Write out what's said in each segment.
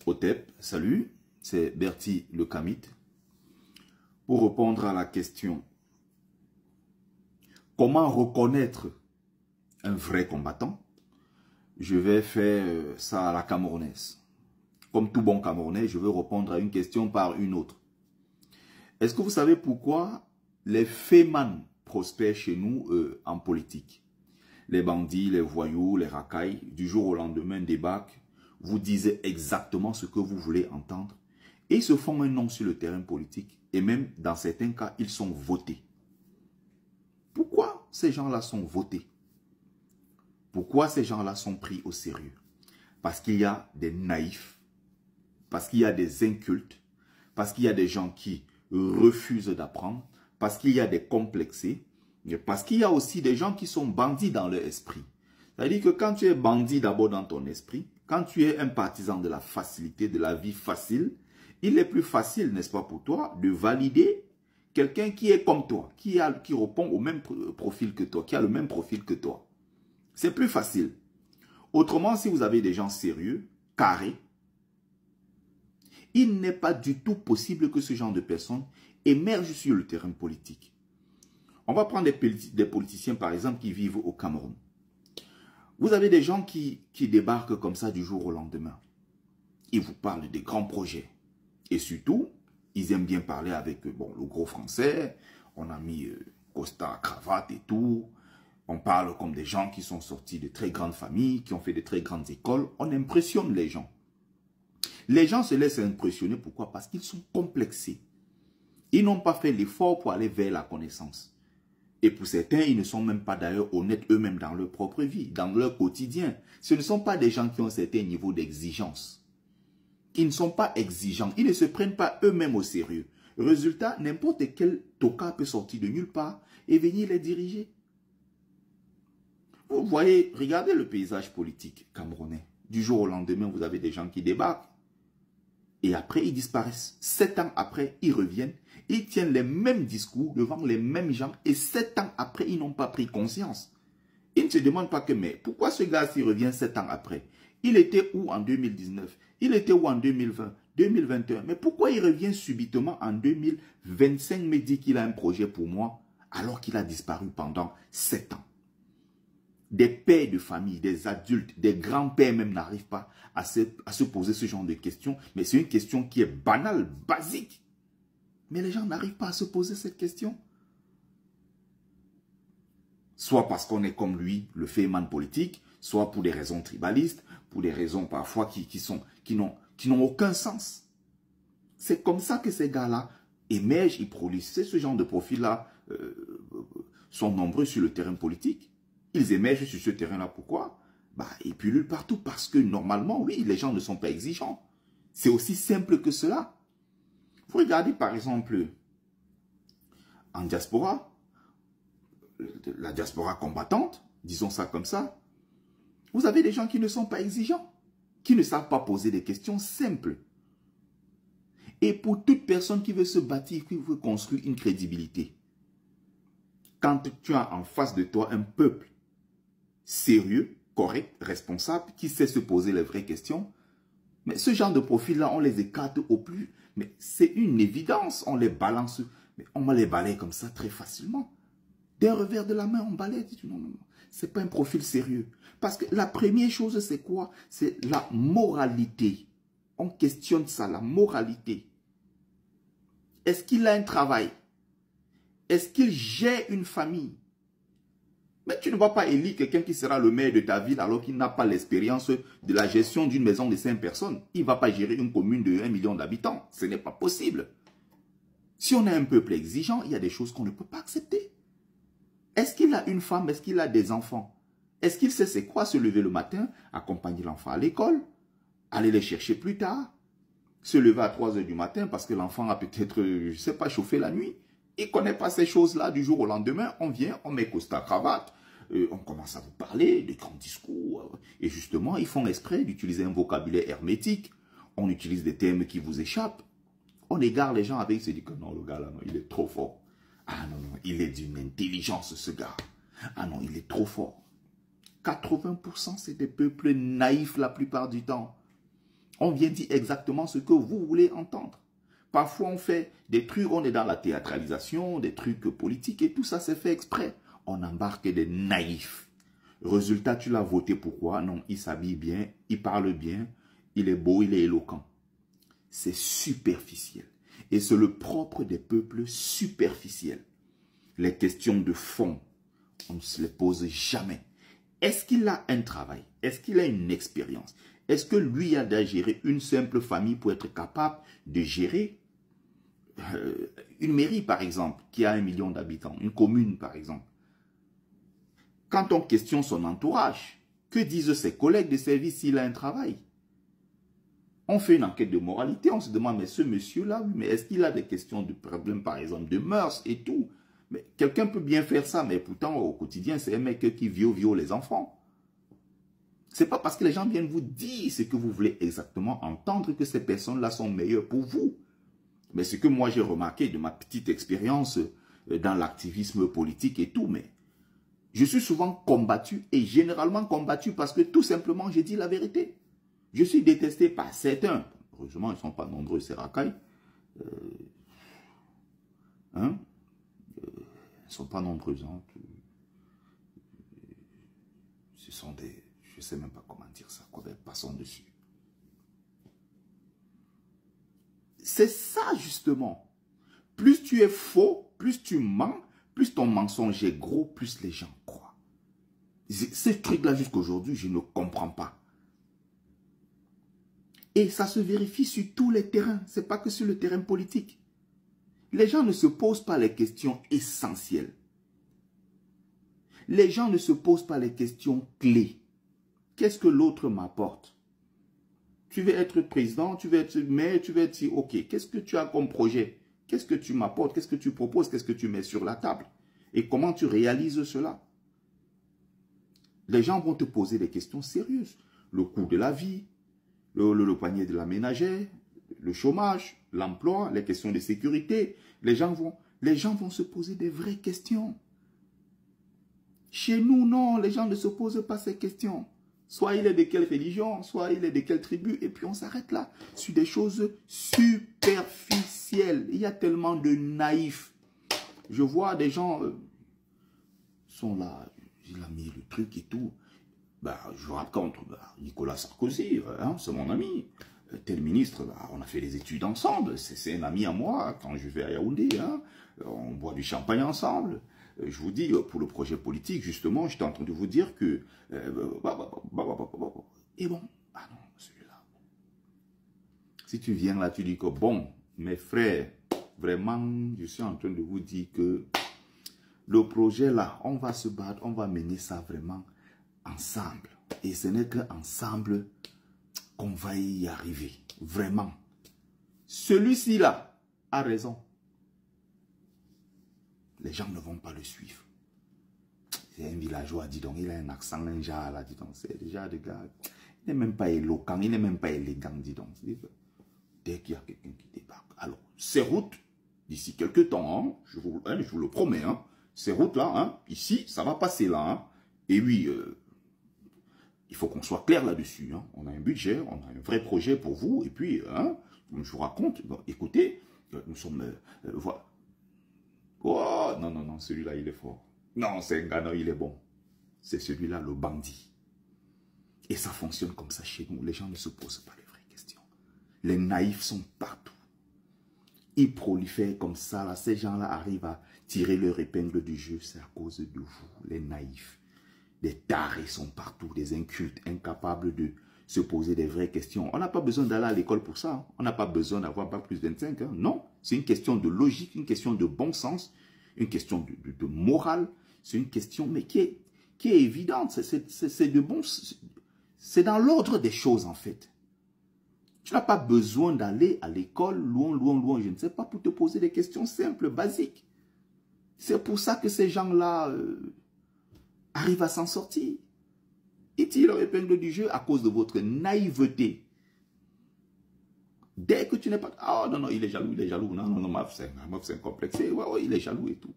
Otep, salut, c'est Bertie le Kamit. Pour répondre à la question, comment reconnaître un vrai combattant? Je vais faire ça à la camerounaise. Comme tout bon Camerounais, je veux répondre à une question par une autre. Est-ce que vous savez pourquoi les fémans prospèrent chez nous en politique? Les bandits, les voyous, les racailles, du jour au lendemain débarquent, vous disent exactement ce que vous voulez entendre et ils se font un nom sur le terrain politique et même dans certains cas, ils sont votés. Pourquoi ces gens-là sont votés? Pourquoi ces gens-là sont pris au sérieux? Parce qu'il y a des naïfs, parce qu'il y a des incultes, parce qu'il y a des gens qui refusent d'apprendre, parce qu'il y a des complexés, parce qu'il y a aussi des gens qui sont bandits dans leur esprit. C'est-à-dire que quand tu es bandit d'abord dans ton esprit, quand tu es un partisan de la facilité, de la vie facile, il est plus facile, n'est-ce pas pour toi, de valider quelqu'un qui est comme toi, qui répond au même profil que toi, qui a le même profil que toi. C'est plus facile. Autrement, si vous avez des gens sérieux, carrés, il n'est pas du tout possible que ce genre de personnes émergent sur le terrain politique. On va prendre des politiciens, par exemple, qui vivent au Cameroun. Vous avez des gens qui débarquent comme ça du jour au lendemain. Ils vous parlent des grands projets. Et surtout, ils aiment bien parler avec le gros français. On a mis costard, cravate et tout. On parle comme des gens qui sont sortis de très grandes familles, qui ont fait de très grandes écoles. On impressionne les gens. Les gens se laissent impressionner. Pourquoi? Parce qu'ils sont complexés. Ils n'ont pas fait l'effort pour aller vers la connaissance. Et pour certains, ils ne sont même pas d'ailleurs honnêtes eux-mêmes dans leur propre vie, dans leur quotidien. Ce ne sont pas des gens qui ont un certain niveau d'exigence. Ils ne sont pas exigeants. Ils ne se prennent pas eux-mêmes au sérieux. Résultat, n'importe quel tocard peut sortir de nulle part et venir les diriger. Vous voyez, regardez le paysage politique camerounais. Du jour au lendemain, vous avez des gens qui débarquent. Et après, ils disparaissent. 7 ans après, ils reviennent. Ils tiennent les mêmes discours devant les mêmes gens. Et 7 ans après, ils n'ont pas pris conscience. Ils ne se demandent pas que, mais pourquoi ce gars-ci revient 7 ans après? Il était où en 2019? Il était où en 2020? 2021? Mais pourquoi il revient subitement en 2025 me dit qu'il a un projet pour moi alors qu'il a disparu pendant 7 ans? Des pères de famille, des adultes, des grands-pères même n'arrivent pas à se poser ce genre de questions. Mais c'est une question qui est banale, basique. Mais les gens n'arrivent pas à se poser cette question. Soit parce qu'on est comme lui, le féman politique, soit pour des raisons tribalistes, pour des raisons parfois qui n'ont aucun sens. C'est comme ça que ces gars-là émergent, ils produisent. Ce genre de profils-là sont nombreux sur le terrain politique. Ils émergent sur ce terrain-là. Pourquoi? Ils pullulent partout parce que normalement, oui, les gens ne sont pas exigeants. C'est aussi simple que cela. Vous regardez par exemple en diaspora, la diaspora combattante, disons ça comme ça, vous avez des gens qui ne sont pas exigeants, qui ne savent pas poser des questions simples. Et pour toute personne qui veut se bâtir, qui veut construire une crédibilité, quand tu as en face de toi un peuple sérieux, correct, responsable, qui sait se poser les vraies questions, mais ce genre de profil-là, on les écarte au plus. Mais c'est une évidence, on les balance, mais on les balaye comme ça très facilement. D'un revers de la main, on balaye. Non, non, non, c'est pas un profil sérieux. Parce que la première chose, c'est quoi? C'est la moralité. On questionne ça, la moralité. Est-ce qu'il a un travail? Est-ce qu'il gère une famille? Mais tu ne vas pas élire quelqu'un qui sera le maire de ta ville alors qu'il n'a pas l'expérience de la gestion d'une maison de 5 personnes. Il ne va pas gérer une commune de 1 million d'habitants. Ce n'est pas possible. Si on a un peuple exigeant, il y a des choses qu'on ne peut pas accepter. Est-ce qu'il a une femme? Est-ce qu'il a des enfants? Est-ce qu'il sait c'est quoi se lever le matin, accompagner l'enfant à l'école, aller les chercher plus tard, se lever à 3 h du matin parce que l'enfant a peut-être, je ne sais pas, chauffé la nuit? Il ne connaît pas ces choses-là du jour au lendemain. On vient, on met costard cravate, on commence à vous parler de grands discours. Et justement, ils font exprès d'utiliser un vocabulaire hermétique. On utilise des termes qui vous échappent. On égare les gens avec, se dit que non, le gars là, non, il est trop fort. Ah non, non, il est d'une intelligence ce gars. Ah non, il est trop fort. 80% c'est des peuples naïfs la plupart du temps. On vient dire exactement ce que vous voulez entendre. Parfois, on fait des trucs, on est dans la théâtralisation, des trucs politiques et tout ça, c'est fait exprès. On embarque des naïfs. Résultat, tu l'as voté pourquoi? Non, il s'habille bien, il parle bien, il est beau, il est éloquent. C'est superficiel. Et c'est le propre des peuples superficiels. Les questions de fond, on ne se les pose jamais. Est-ce qu'il a un travail? Est-ce qu'il a une expérience? Est-ce que lui a déjà géré une simple famille pour être capable de gérer une mairie, par exemple, qui a 1 million d'habitants, une commune, par exemple? Quand on questionne son entourage, que disent ses collègues de service s'il a un travail? On fait une enquête de moralité, on se demande, mais ce monsieur-là, oui, mais est-ce qu'il a des questions de problèmes, par exemple, de mœurs et tout? Mais quelqu'un peut bien faire ça, mais pourtant, au quotidien, c'est un mec qui viole les enfants. C'est pas parce que les gens viennent vous dire ce que vous voulez exactement entendre que ces personnes-là sont meilleures pour vous. Mais ce que moi j'ai remarqué de ma petite expérience dans l'activisme politique et tout, mais je suis souvent combattu et généralement combattu parce que tout simplement j'ai dit la vérité. Je suis détesté par certains. Heureusement, ils ne sont pas nombreux, ces racailles. Ils ne sont pas nombreux. Hein. Ce sont des... Je ne sais même pas comment dire ça, quoi, passons dessus. C'est ça, justement. Plus tu es faux, plus tu mens, plus ton mensonge est gros, plus les gens croient. Ce truc-là, jusqu'à aujourd'hui, je ne comprends pas. Et ça se vérifie sur tous les terrains. Ce n'est pas que sur le terrain politique. Les gens ne se posent pas les questions essentielles. Les gens ne se posent pas les questions clés. Qu'est-ce que l'autre m'apporte? Tu veux être président, tu veux être maire, tu veux être... Ok, qu'est-ce que tu as comme projet? Qu'est-ce que tu m'apportes? Qu'est-ce que tu proposes? Qu'est-ce que tu mets sur la table? Et comment tu réalises cela? Les gens vont te poser des questions sérieuses. Le coût de la vie, le panier de la ménagère, le chômage, l'emploi, les questions de sécurité. Les gens vont se poser des vraies questions. Chez nous, non, les gens ne se posent pas ces questions. Soit il est de quelle religion, soit il est de quelle tribu, et puis on s'arrête là, sur des choses superficielles. Il y a tellement de naïfs. Je vois des gens sont là, il a mis le truc et tout. Bah, je vous raconte, Nicolas Sarkozy, hein, c'est mon ami. Tel ministre, on a fait des études ensemble, c'est un ami à moi, quand je vais à Yaoundé, hein, on boit du champagne ensemble. Je vous dis, pour le projet politique, justement, j'étais en train de vous dire que... et bon, ah non, celui-là. Si tu viens là, tu dis que, bon, mes frères, vraiment, je suis en train de vous dire que le projet là, on va se battre, on va mener ça vraiment ensemble. Et ce n'est qu'ensemble qu'on va y arriver. Vraiment. Celui-ci là a raison. Les gens ne vont pas le suivre. C'est un villageois, dis donc, il a un accent, un genre là, dis donc, c'est déjà des gars, il n'est même pas éloquent, il n'est même pas élégant, dis donc. Dès qu'il y a quelqu'un qui débarque. Alors, ces routes, d'ici quelques temps, hein, je vous le promets, hein, ces routes-là, hein, ici, ça va passer là. Hein, et oui, il faut qu'on soit clair là-dessus. Hein, on a un budget, on a un vrai projet pour vous, et puis, hein, comme je vous raconte, bon, écoutez, nous sommes, voilà. Oh, non, non, non, celui-là, il est fort. Non, c'est un gars, non, il est bon. C'est celui-là, le bandit. Et ça fonctionne comme ça chez nous. Les gens ne se posent pas les vraies questions. Les naïfs sont partout. Ils prolifèrent comme ça, là. Ces gens-là arrivent à tirer leur épingle du jeu. C'est à cause de vous, les naïfs. Des tarés sont partout, des incultes, incapables de se poser des vraies questions. On n'a pas besoin d'aller à l'école pour ça. Hein. On n'a pas besoin d'avoir bac plus 25. Hein. Non, c'est une question de logique, une question de bon sens, une question de morale. C'est une question, mais qui est évidente. C'est de bon... C'est dans l'ordre des choses, en fait. Tu n'as pas besoin d'aller à l'école, loin, je ne sais pas, pour te poser des questions simples, basiques. C'est pour ça que ces gens-là arrivent à s'en sortir. Ils tirent leur épingle du jeu à cause de votre naïveté. Dès que tu n'es pas... Ah non, non, il est jaloux. Non, non, non, ma c'est un complexe. Ouais, il est jaloux et tout.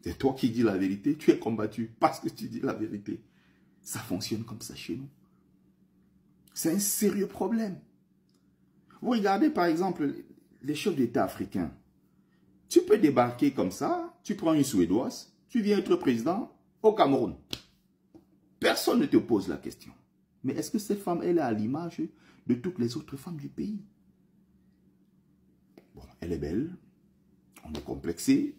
C'est toi qui dis la vérité. Tu es combattu parce que tu dis la vérité. Ça fonctionne comme ça chez nous. C'est un sérieux problème. Vous regardez par exemple les chefs d'État africains. Tu peux débarquer comme ça, tu prends une Suédoise, tu viens être président au Cameroun. Personne ne te pose la question. Mais est-ce que cette femme, elle est à l'image de toutes les autres femmes du pays? Bon, elle est belle, on est complexé,